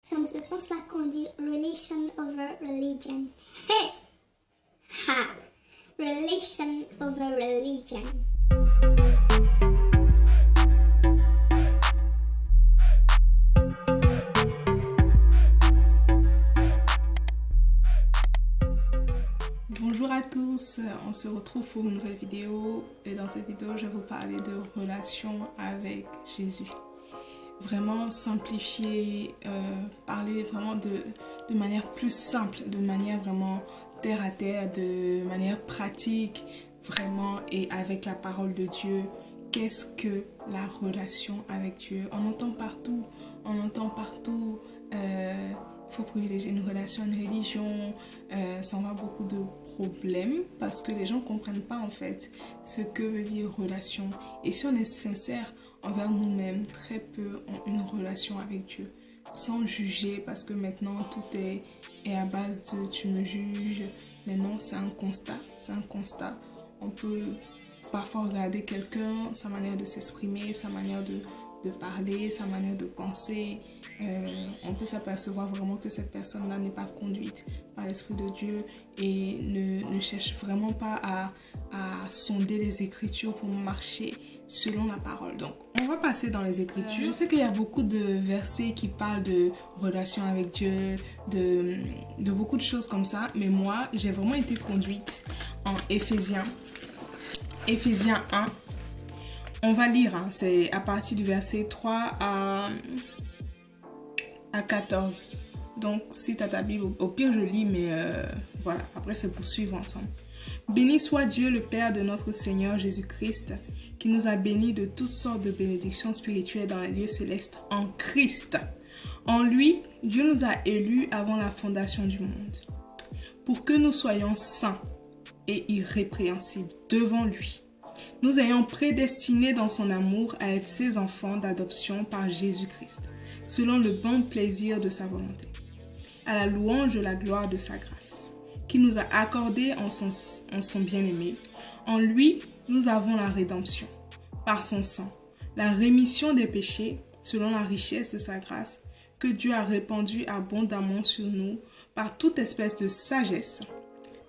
C'est en ce sens-là qu'on dit relation over religion. Hey! Ha! Relation over religion. Bonjour à tous, on se retrouve pour une nouvelle vidéo et dans cette vidéo je vais vous parler de relation avec Jésus. Vraiment simplifier, parler vraiment de manière plus simple, de manière vraiment terre à terre, de manière pratique, vraiment et avec la parole de Dieu. Qu'est-ce que la relation avec Dieu? On entend partout, il faut privilégier une relation, une religion, ça envoie beaucoup de problèmes parce que les gens ne comprennent pas en fait ce que veut dire relation. Et si on est sincère envers nous-mêmes, très peu ont une relation avec Dieu, sans juger parce que maintenant tout est à base de tu me juges. Mais non, c'est un constat. On peut parfois regarder quelqu'un, sa manière de s'exprimer, sa manière de parler, sa manière de penser, on peut s'apercevoir vraiment que cette personne-là n'est pas conduite par l'Esprit de Dieu et ne cherche vraiment pas à sonder les Écritures pour marcher selon la parole. Donc, on va passer dans les Écritures. Je sais qu'il y a beaucoup de versets qui parlent de relation avec Dieu, de beaucoup de choses comme ça, mais moi, j'ai vraiment été conduite en Éphésiens 1. On va lire, hein, c'est à partir du verset 3 à 14. Donc, si tu as ta Bible, au pire je lis, mais voilà, après c'est pour suivre ensemble. Béni soit Dieu le Père de notre Seigneur Jésus-Christ, qui nous a bénis de toutes sortes de bénédictions spirituelles dans les lieux célestes en Christ. En lui, Dieu nous a élus avant la fondation du monde, pour que nous soyons saints et irrépréhensibles devant lui. Nous ayons prédestinés dans son amour à être ses enfants d'adoption par Jésus-Christ, selon le bon plaisir de sa volonté, à la louange de la gloire de sa grâce, qui nous a accordé en son bien-aimé. En lui, nous avons la rédemption, par son sang, la rémission des péchés, selon la richesse de sa grâce, que Dieu a répandue abondamment sur nous, par toute espèce de sagesse,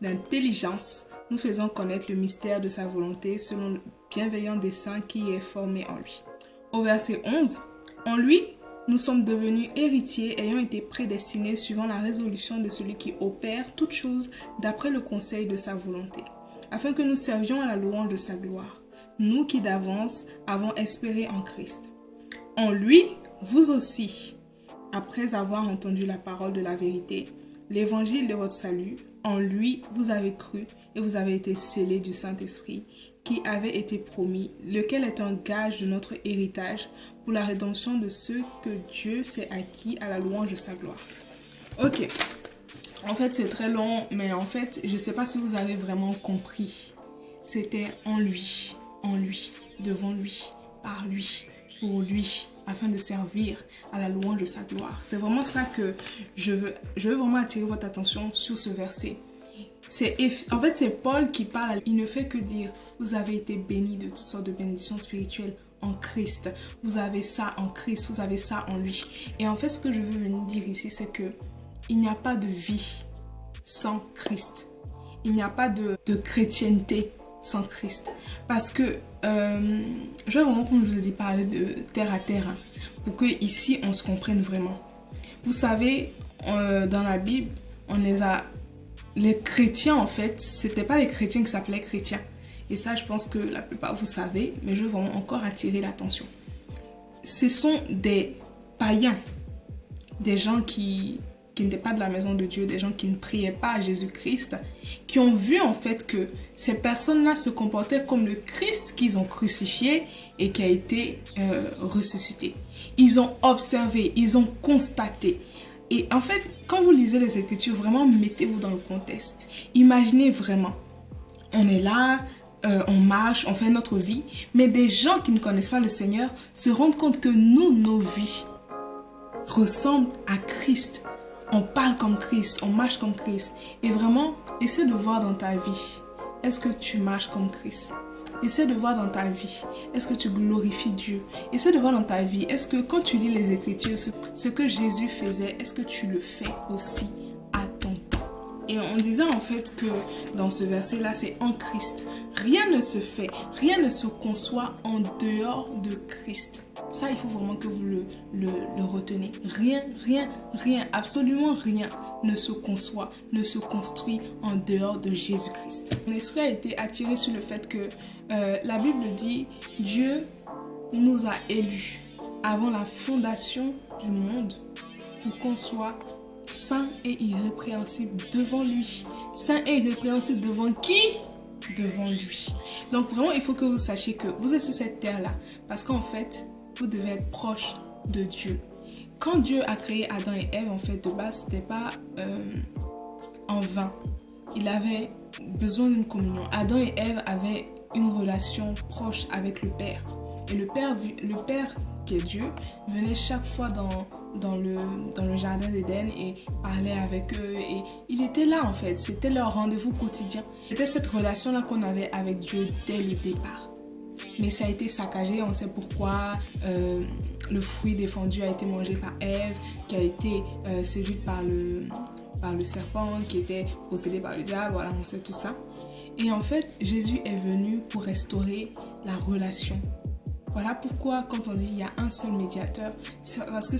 d'intelligence, nous faisons connaître le mystère de sa volonté selon le bienveillant dessein qui est formé en lui. Au verset 11, en lui, nous sommes devenus héritiers ayant été prédestinés suivant la résolution de celui qui opère toutes choses d'après le conseil de sa volonté, afin que nous servions à la louange de sa gloire, nous qui d'avance avons espéré en Christ. En lui, vous aussi, après avoir entendu la parole de la vérité, l'évangile de votre salut, en lui, vous avez cru et vous avez été scellés du Saint-Esprit qui avait été promis, lequel est un gage de notre héritage pour la rédemption de ceux que Dieu s'est acquis à la louange de sa gloire. Ok, en fait c'est très long, mais en fait je ne sais pas si vous avez vraiment compris. C'était en lui, devant lui, par lui, pour lui, afin de servir à la louange de sa gloire. C'est vraiment ça que je veux vraiment attirer votre attention sur ce verset. En fait, c'est Paul qui parle. Il ne fait que dire, vous avez été bénis de toutes sortes de bénédictions spirituelles en Christ. Vous avez ça en Christ, vous avez ça en lui. Et en fait, ce que je veux venir dire ici, c'est que il n'y a pas de vie sans Christ. Il n'y a pas de chrétienté sans Christ. Parce que, je vais vraiment, comme je vous ai dit, parler de terre à terre, hein, pour que ici on se comprenne vraiment. Vous savez, dans la Bible, les chrétiens en fait, c'était pas les chrétiens qui s'appelaient chrétiens. Et ça, je pense que la plupart vous savez, mais je veux vraiment encore attirer l'attention. Ce sont des païens, des gens qui n'étaient pas de la maison de Dieu, des gens qui ne priaient pas à Jésus-Christ, qui ont vu en fait que ces personnes-là se comportaient comme le Christ qu'ils ont crucifié et qui a été ressuscité. Ils ont observé, ils ont constaté. Et en fait, quand vous lisez les Écritures, vraiment mettez-vous dans le contexte. Imaginez vraiment, on est là, on marche, on fait notre vie, mais des gens qui ne connaissent pas le Seigneur se rendent compte que nos vies ressemblent à Christ. On parle comme Christ, on marche comme Christ. Et vraiment, essaie de voir dans ta vie, est-ce que tu marches comme Christ? essaie de voir dans ta vie, est-ce que tu glorifies Dieu? Essaie de voir dans ta vie, est-ce que quand tu lis les Écritures, ce que Jésus faisait, est-ce que tu le fais aussi à ton temps? Et on disait en fait que dans ce verset-là, c'est en Christ. Rien ne se fait, rien ne se conçoit en dehors de Christ. Ça, il faut vraiment que vous le retenez. Rien, absolument rien ne se conçoit, ne se construit en dehors de Jésus-Christ. Mon esprit a été attiré sur le fait que la Bible dit « Dieu nous a élus avant la fondation du monde pour qu'on soit saint et irrépréhensible devant lui. » Saint et irrépréhensible devant qui? Devant lui. Donc vraiment, il faut que vous sachiez que vous êtes sur cette terre-là parce qu'en fait, vous devez être proche de Dieu. Quand Dieu a créé Adam et Ève, en fait, de base, c'était pas en vain. Il avait besoin d'une communion. Adam et Ève avaient une relation proche avec le Père. Et le Père qui est Dieu, venait chaque fois dans le jardin d'Éden et parlait avec eux. Et il était là, en fait. C'était leur rendez-vous quotidien. C'était cette relation-là qu'on avait avec Dieu dès le départ. Mais ça a été saccagé, on sait pourquoi. Le fruit défendu a été mangé par Ève, qui a été séduite par le serpent, qui était possédé par le diable, voilà, on sait tout ça. Et en fait, Jésus est venu pour restaurer la relation. Voilà pourquoi quand on dit qu'il y a un seul médiateur, c'est parce que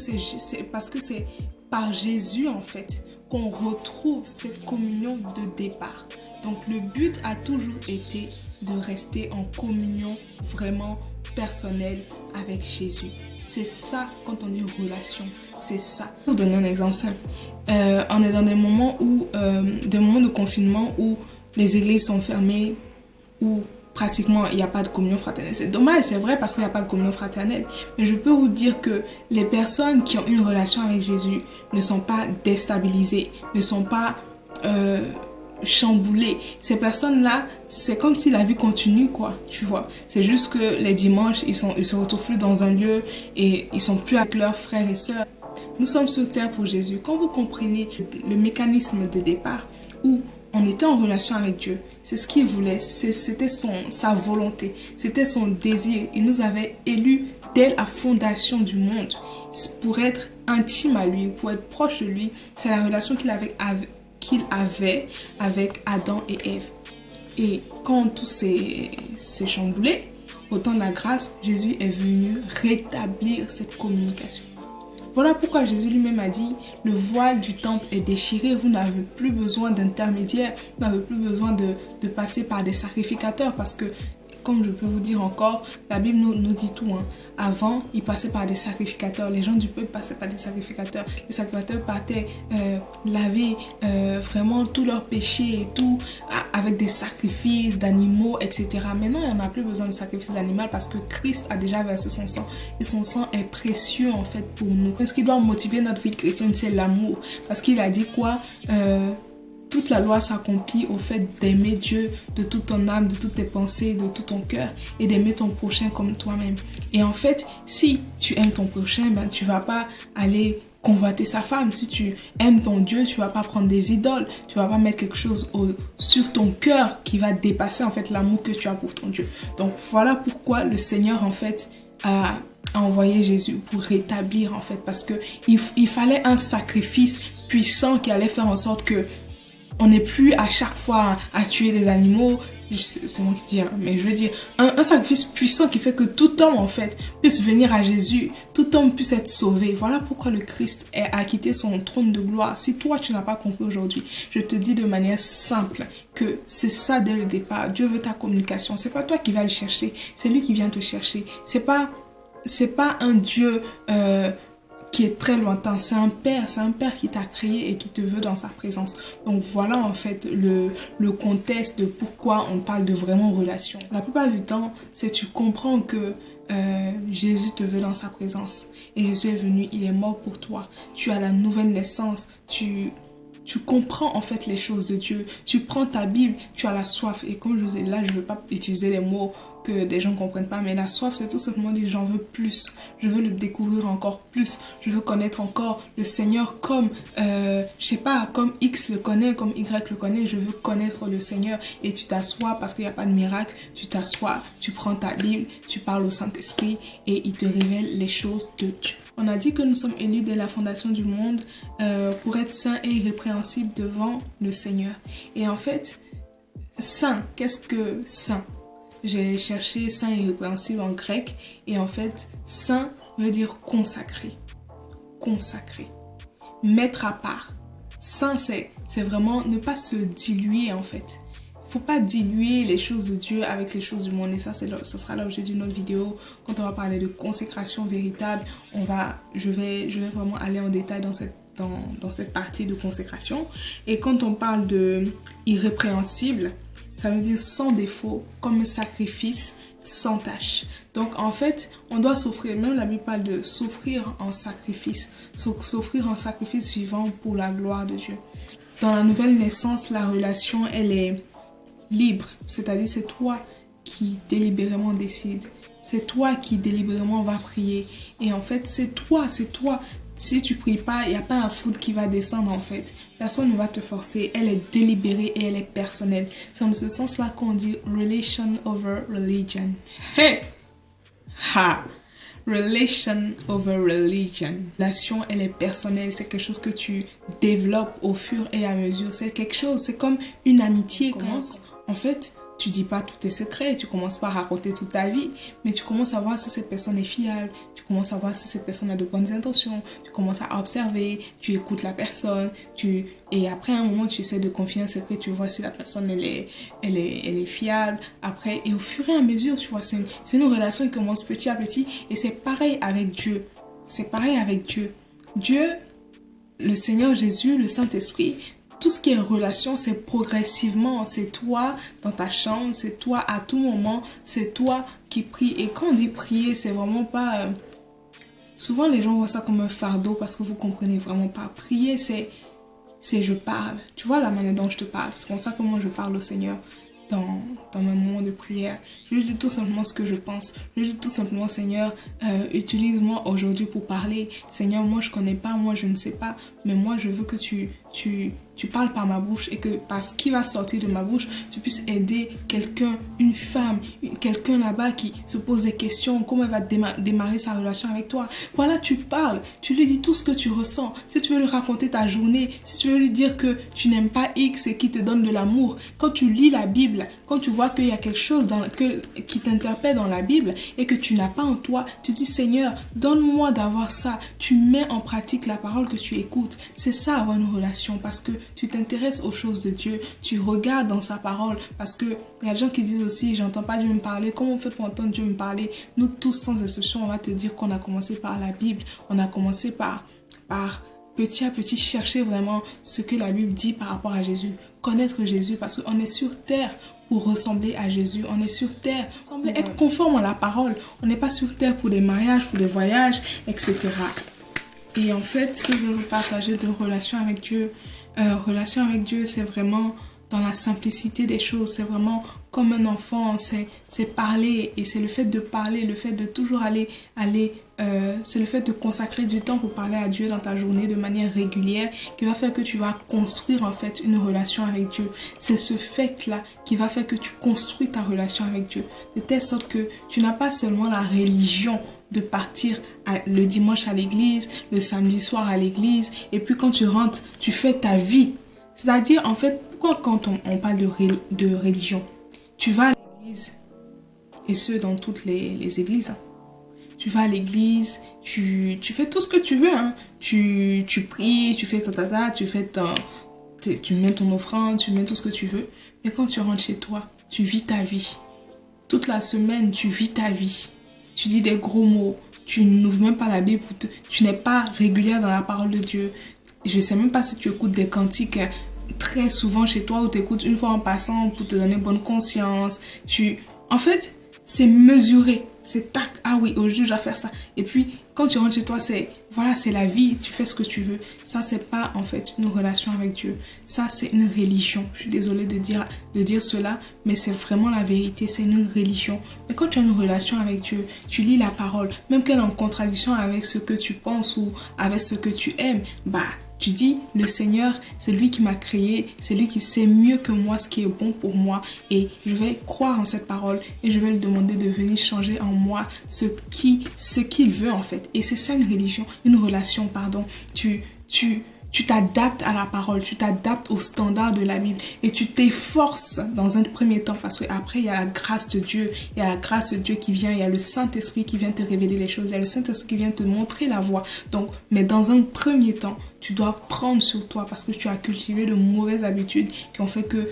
c'est par Jésus en fait qu'on retrouve cette communion de départ. Donc le but a toujours été de rester en communion vraiment personnelle avec Jésus. C'est ça quand on dit relation, c'est ça. Pour vous donner un exemple simple, on est dans des moments de confinement où les églises sont fermées, où pratiquement il n'y a pas de communion fraternelle. C'est dommage, c'est vrai parce qu'il n'y a pas de communion fraternelle. Mais je peux vous dire que les personnes qui ont une relation avec Jésus ne sont pas déstabilisées, ne sont pas chamboulées. Ces personnes-là, c'est comme si la vie continue, quoi, tu vois. C'est juste que les dimanches, ils se retrouvent plus dans un lieu et ils sont plus avec leurs frères et sœurs. Nous sommes sur terre pour Jésus. Quand vous comprenez le mécanisme de départ où on était en relation avec Dieu, c'est ce qu'il voulait, c'était sa volonté, c'était son désir. Il nous avait élus dès la fondation du monde pour être intime à lui, pour être proche de lui. C'est la relation qu'il avait avec Adam et Ève. Et quand tout s'est chamboulé, au temps de la grâce, Jésus est venu rétablir cette communication. Voilà pourquoi Jésus lui-même a dit, le voile du temple est déchiré, vous n'avez plus besoin d'intermédiaires, vous n'avez plus besoin de passer par des sacrificateurs parce que, comme je peux vous dire encore, la Bible nous dit tout. Hein. Avant, ils passaient par des sacrificateurs. Les gens du peuple passaient par des sacrificateurs. Les sacrificateurs partaient laver vraiment tous leurs péchés et tout avec des sacrifices d'animaux, etc. Maintenant, il n'y en a plus besoin de sacrifices d'animaux parce que Christ a déjà versé son sang. Et son sang est précieux en fait pour nous. Ce qui doit motiver notre vie chrétienne, c'est l'amour. Parce qu'il a dit quoi toute la loi s'accomplit au fait d'aimer Dieu de toute ton âme, de toutes tes pensées, de tout ton cœur et d'aimer ton prochain comme toi-même. Et en fait, si tu aimes ton prochain, ben, tu ne vas pas aller convoiter sa femme. Si tu aimes ton Dieu, tu ne vas pas prendre des idoles. Tu ne vas pas mettre quelque chose sur ton cœur qui va dépasser en fait l'amour que tu as pour ton Dieu. Donc voilà pourquoi le Seigneur en fait a envoyé Jésus pour rétablir en fait. Parce qu'il fallait un sacrifice puissant qui allait faire en sorte que on n'est plus à chaque fois à tuer des animaux, c'est moi qui dis, hein, mais je veux dire, un sacrifice puissant qui fait que tout homme en fait puisse venir à Jésus, tout homme puisse être sauvé. Voilà pourquoi le Christ a quitté son trône de gloire. Si toi tu n'as pas compris aujourd'hui, je te dis de manière simple que c'est ça dès le départ. Dieu veut ta communication, c'est pas toi qui vas le chercher, c'est lui qui vient te chercher. C'est pas un Dieu qui est très lointain, c'est un père qui t'a créé et qui te veut dans sa présence. Donc voilà en fait le contexte de pourquoi on parle de vraiment relation. La plupart du temps, c'est tu comprends que Jésus te veut dans sa présence et Jésus est venu, il est mort pour toi. Tu as la nouvelle naissance, tu comprends en fait les choses de Dieu. Tu prends ta Bible, tu as la soif. Et comme je vous ai dit là, je ne veux pas utiliser les mots que des gens ne comprennent pas, mais la soif, c'est tout simplement dire j'en veux plus, je veux le découvrir encore plus, je veux connaître encore le Seigneur comme, je sais pas, comme X le connaît, comme Y le connaît, je veux connaître le Seigneur. Et tu t'assois parce qu'il n'y a pas de miracle, tu t'assois, tu prends ta Bible, tu parles au Saint-Esprit et il te révèle les choses de Dieu. On a dit que nous sommes élus dès la fondation du monde pour être saints et irrépréhensibles devant le Seigneur. Et en fait, saint, qu'est-ce que saint? J'ai cherché saint et irrépréhensible en grec et en fait, saint veut dire consacré, consacré, mettre à part. Saint, c'est vraiment ne pas se diluer en fait. Il ne faut pas diluer les choses de Dieu avec les choses du monde et ça sera l'objet d'une autre vidéo. Quand on va parler de consécration véritable, je vais vraiment aller en détail dans cette partie de consécration. Et quand on parle de irrépréhensible, ça veut dire sans défaut, comme un sacrifice sans tâche. Donc en fait, on doit s'offrir, même la Bible parle de s'offrir en sacrifice, s'offrir en sacrifice vivant pour la gloire de Dieu. Dans la nouvelle naissance, la relation, elle est libre, c'est-à-dire c'est toi qui délibérément décide, c'est toi qui délibérément va prier. Et en fait, c'est toi. Si tu pries pas, il n'y a pas un foot qui va descendre en fait. Personne ne va te forcer. Elle est délibérée et elle est personnelle. C'est dans ce sens-là qu'on dit relation over religion. Hey! Ha! Relation over religion. Relation, elle est personnelle. C'est quelque chose que tu développes au fur et à mesure. C'est quelque chose, c'est comme une amitié. En fait, tu dis pas tous tes secrets, tu commences pas à raconter toute ta vie, mais tu commences à voir si cette personne est fiable, tu commences à voir si cette personne a de bonnes intentions, tu commences à observer, tu écoutes la personne, et après à un moment tu essaies de confier un secret, tu vois si la personne elle est fiable, après, et au fur et à mesure, tu vois, c'est une relation qui commence petit à petit, et c'est pareil avec Dieu, Dieu, le Seigneur Jésus, le Saint-Esprit. Tout ce qui est relation, c'est progressivement. C'est toi dans ta chambre, c'est toi à tout moment, c'est toi qui prie. Et quand on dit prier, c'est vraiment pas... Souvent, les gens voient ça comme un fardeau parce que vous comprenez vraiment pas. Prier, c'est je parle. Tu vois la manière dont je te parle. C'est comme ça que moi je parle au Seigneur dans mes moments de prière. Je lui dis tout simplement ce que je pense. Je lui dis tout simplement, Seigneur, utilise-moi aujourd'hui pour parler. Seigneur, moi je connais pas, moi je ne sais pas, mais moi je veux que tu parles par ma bouche et que par ce qui va sortir de ma bouche, tu puisses aider quelqu'un, une femme, quelqu'un là-bas qui se pose des questions, comment elle va démarrer sa relation avec toi. Voilà, tu parles, tu lui dis tout ce que tu ressens. Si tu veux lui raconter ta journée, si tu veux lui dire que tu n'aimes pas X et qui te donne de l'amour, quand tu lis la Bible, quand tu vois qu'il y a quelque chose qui t'interpelle dans la Bible et que tu n'as pas en toi, tu dis Seigneur, donne-moi d'avoir ça. Tu mets en pratique la parole que tu écoutes. C'est ça avoir une relation parce que tu t'intéresses aux choses de Dieu, tu regardes dans sa parole parce que il y a des gens qui disent aussi j'entends pas Dieu me parler. Comment on fait pour entendre Dieu me parler? Nous tous sans exception, on va te dire qu'on a commencé par la Bible, on a commencé par petit à petit chercher vraiment ce que la Bible dit par rapport à Jésus, connaître Jésus parce qu'on est sur terre pour ressembler à Jésus, on est sur terre pour être conforme à la parole, on n'est pas sur terre pour des mariages, pour des voyages, etc. Et en fait, ce que je veux vous partager de relation avec Dieu, c'est vraiment dans la simplicité des choses, c'est vraiment comme un enfant, c'est parler et c'est le fait de parler, le fait de toujours c'est le fait de consacrer du temps pour parler à Dieu dans ta journée de manière régulière qui va faire que tu vas construire en fait une relation avec Dieu. C'est ce fait-là qui va faire que tu construis ta relation avec Dieu de telle sorte que tu n'as pas seulement la religion de partir le dimanche à l'église, le samedi soir à l'église et puis quand tu rentres, tu fais ta vie. C'est-à-dire en fait, pourquoi quand on parle de religion, tu vas à l'église et ce dans toutes les églises. Tu vas à l'église, tu fais tout ce que tu veux. Hein. Tu pries, tu fais tu mets ton offrande, tu mets tout ce que tu veux. Mais quand tu rentres chez toi, tu vis ta vie. Toute la semaine, tu vis ta vie. Tu dis des gros mots. Tu n'ouvres même pas la Bible. Tu n'es pas régulière dans la parole de Dieu. Je ne sais même pas si tu écoutes des cantiques très souvent chez toi ou tu écoutes une fois en passant pour te donner bonne conscience. En fait, c'est mesuré. C'est tac, ah oui, au juge à faire ça. Et puis, quand tu rentres chez toi, c'est, voilà, c'est la vie, tu fais ce que tu veux. Ça, c'est pas, en fait, une relation avec Dieu. Ça, c'est une religion. Je suis désolée de dire cela, mais c'est vraiment la vérité, c'est une religion. Mais quand tu as une relation avec Dieu, tu lis la parole, même qu'elle est en contradiction avec ce que tu penses ou avec ce que tu aimes, bah, tu dis, le Seigneur, c'est lui qui m'a créé, c'est lui qui sait mieux que moi ce qui est bon pour moi et je vais croire en cette parole et je vais lui demander de venir changer en moi ce qu'il veut en fait. Et c'est ça une religion, une relation, pardon. Tu t'adaptes à la parole, tu t'adaptes aux standards de la Bible et tu t'efforces dans un premier temps parce qu'après il y a la grâce de Dieu, il y a la grâce de Dieu qui vient, il y a le Saint-Esprit qui vient te révéler les choses, il y a le Saint-Esprit qui vient te montrer la voie. Donc, mais dans un premier temps, tu dois prendre sur toi parce que tu as cultivé de mauvaises habitudes qui ont fait que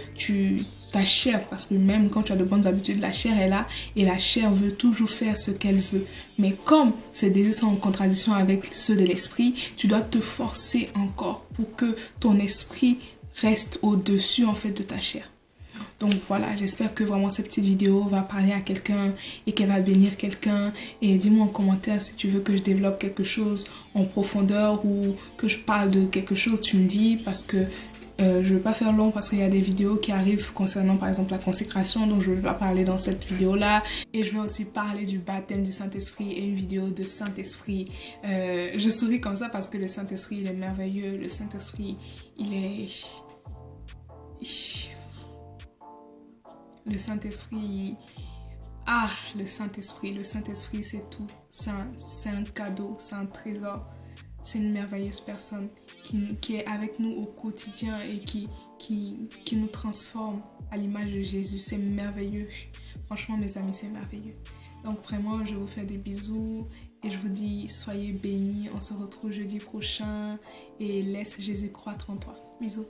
ta chair, parce que même quand tu as de bonnes habitudes, la chair est là et la chair veut toujours faire ce qu'elle veut. Mais comme ces désirs sont en contradiction avec ceux de l'esprit, tu dois te forcer encore pour que ton esprit reste au-dessus en fait de ta chair. Donc voilà, j'espère que vraiment cette petite vidéo va parler à quelqu'un et qu'elle va bénir quelqu'un. Et dis-moi en commentaire si tu veux que je développe quelque chose en profondeur ou que je parle de quelque chose, tu me dis parce que je ne veux pas faire long parce qu'il y a des vidéos qui arrivent concernant par exemple la consécration, donc je ne vais pas parler dans cette vidéo là. Et je vais aussi parler du baptême du Saint-Esprit et une vidéo de Saint-Esprit. Je souris comme ça parce que le Saint-Esprit il est merveilleux, le Saint-Esprit il est... Le Saint-Esprit... Ah, le Saint-Esprit c'est tout. C'est un cadeau, c'est un trésor. C'est une merveilleuse personne qui est avec nous au quotidien et qui nous transforme à l'image de Jésus. C'est merveilleux. Franchement, mes amis, c'est merveilleux. Donc vraiment, je vous fais des bisous et je vous dis soyez bénis. On se retrouve jeudi prochain et laisse Jésus croître en toi. Bisous.